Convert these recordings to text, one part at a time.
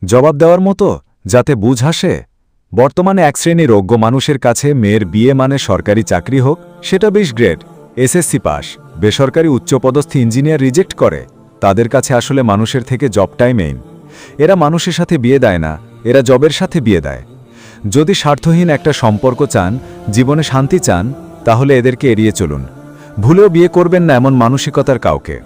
জবাব দেওয়ার মতো, যাতে বুঝ হাসে। বর্তমানে এক শ্রেণীর অজ্ঞ মানুষের কাছে মেয়ের বিয়ে মানে সরকারি চাকরি হোক, সেটা 20 গ্রেড, এসএসসি পাস, বেসরকারি উচ্চপদস্থ ইঞ্জিনিয়ার রিজেক্ট করে। তাদের কাছে আসলে মানুষের থেকে জবটাই মেইন। এরা মানুষের সাথে বিয়ে দেয় না, এরা জবের সাথে বিয়ে দেয়। যদি স্বার্থহীন একটা সম্পর্ক চান, জীবনে শান্তি চান, তাহলে এদেরকে এড়িয়ে চলুন। ভুলেও বিয়ে করবেন না এমন মানসিকতার কাউকে।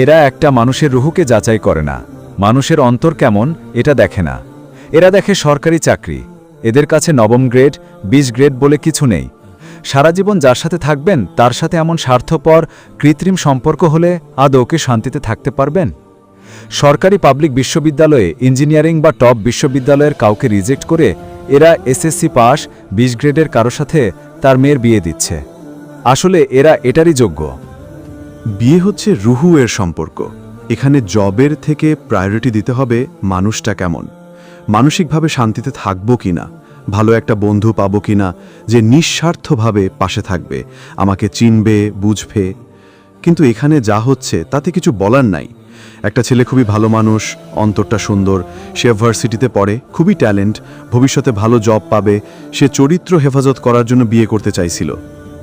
এরা একটা মানুষের রুহুকে যাচাই করে না, মানুষের অন্তর কেমন এটা দেখে না। এরা দেখে সরকারি চাকরি। এদের কাছে নবম গ্রেড, 20 গ্রেড বলে কিছু নেই। সারা জীবন যার সাথে থাকবেন তার সাথে এমন স্বার্থপর কৃত্রিম সম্পর্ক হলে আদৌ কি শান্তিতে থাকতে পারবেন? সরকারি পাবলিক বিশ্ববিদ্যালয়ে ইঞ্জিনিয়ারিং বা টপ বিশ্ববিদ্যালয়ের কাউকে রিজেক্ট করে এরা এসএসসি পাস, 20 গ্রেডের কারো সাথে তার মেয়ের বিয়ে দিচ্ছে। আসলে এরা এটারই যোগ্য। বিয়ে হচ্ছে রুহু এর সম্পর্ক। এখানে জবের থেকে প্রায়োরিটি দিতে হবে মানুষটা কেমন, মানসিকভাবে শান্তিতে থাকবো কিনা, ভালো একটা বন্ধু পাবো কিনা যে নিঃস্বার্থভাবে পাশে থাকবে, আমাকে চিনবে, বুঝবে। কিন্তু এখানে যা হচ্ছে তাতে কিছু বলার নাই। একটা ছেলে খুবই ভালো মানুষ, অন্তরটা সুন্দর, সে ভার্সিটিতে পড়ে, খুবই ট্যালেন্ট, ভবিষ্যতে ভালো জব পাবে, সে চরিত্র হেফাজত করার জন্য বিয়ে করতে চাইছিল।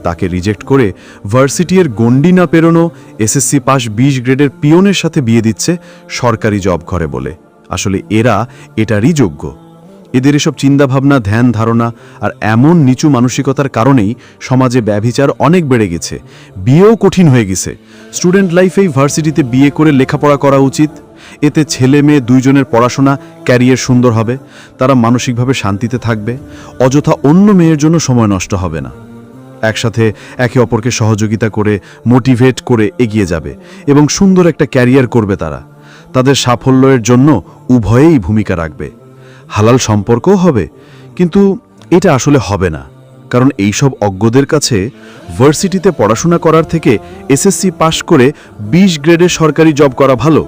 তাকে রিজেক্ট করে ভার্সিটির গণ্ডি না পেরোনো এসএসসি পাস 20 গ্রেডের পিয়নের সাথে বিয়ে দিচ্ছে সরকারি জব ঘরে বলে। আসলে এরা এটারই যোগ্য। এদের এসব চিন্তাভাবনা, ধ্যান ধারণা আর এমন নিচু মানসিকতার কারণেই সমাজে ব্যভিচার অনেক বেড়ে গেছে, বিয়েও কঠিন হয়ে গেছে। স্টুডেন্ট লাইফেই ভার্সিটিতে বিয়ে করে লেখাপড়া করা উচিত। এতে ছেলে মেয়ে দুইজনের পড়াশোনা, ক্যারিয়ার সুন্দর হবে, তারা মানসিকভাবে শান্তিতে থাকবে, অযথা অন্য মেয়ের জন্য সময় নষ্ট হবে না। একসাথে একে অপরকে সহযোগিতা করে, মোটিভেট করে এগিয়ে যাবে এবং সুন্দর একটা ক্যারিয়ার করবে তারা। তাদের সাফল্যের জন্য উভয়েই ভূমিকা রাখবে। হালাল সম্পর্কও হবে, কিন্তু এটা আসলে হবে না। কারণ এইসব অজ্ঞদের কাছে ভার্সিটিতে পড়াশোনা করার থেকে এসএসসি পাশ করে 20 গ্রেডের সরকারি জব করা ভালো।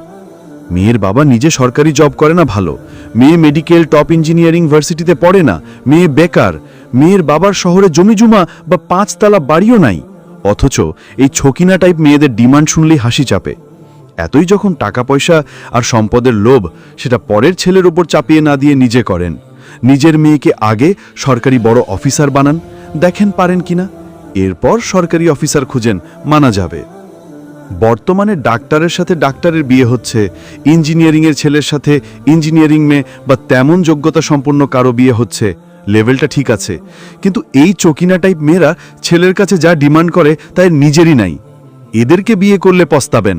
মেয়ের বাবা নিজে সরকারি জব করে না ভালো, মেয়ে মেডিকেল টপ ইঞ্জিনিয়ারিং ভার্সিটিতে পড়ে না, মেয়ে বেকার, মেয়ের বাবার শহরে জমিজুমা বা 5 তালা বাড়িও নাই। অথচ এই ছকিনা টাইপ মেয়েদের ডিমান্ড শুনলেই হাসি চাপে। এতই যখন টাকা পয়সা আর সম্পদের লোভ, সেটা পরের ছেলের উপর চাপিয়ে না দিয়ে নিজে করেন। নিজের মেয়েকে আগে সরকারি বড় অফিসার বানান, দেখেন পারেন কিনা, এরপর সরকারি অফিসার খুঁজেন, মানা যাবে। বর্তমানে ডাক্তারের সাথে ডাক্তারের বিয়ে হচ্ছে, ইঞ্জিনিয়ারিংয়ের ছেলের সাথে ইঞ্জিনিয়ারিং মেয়ে বা তেমন যোগ্যতা সম্পন্ন কারো বিয়ে হচ্ছে। লেভেলটা ঠিক আছে, কিন্তু এই চকিনা টাইপ মেয়েরা ছেলের কাছে যা ডিমান্ড করে তাই নিজেরই নাই। এদেরকে বিয়ে করলে পস্তাবেন।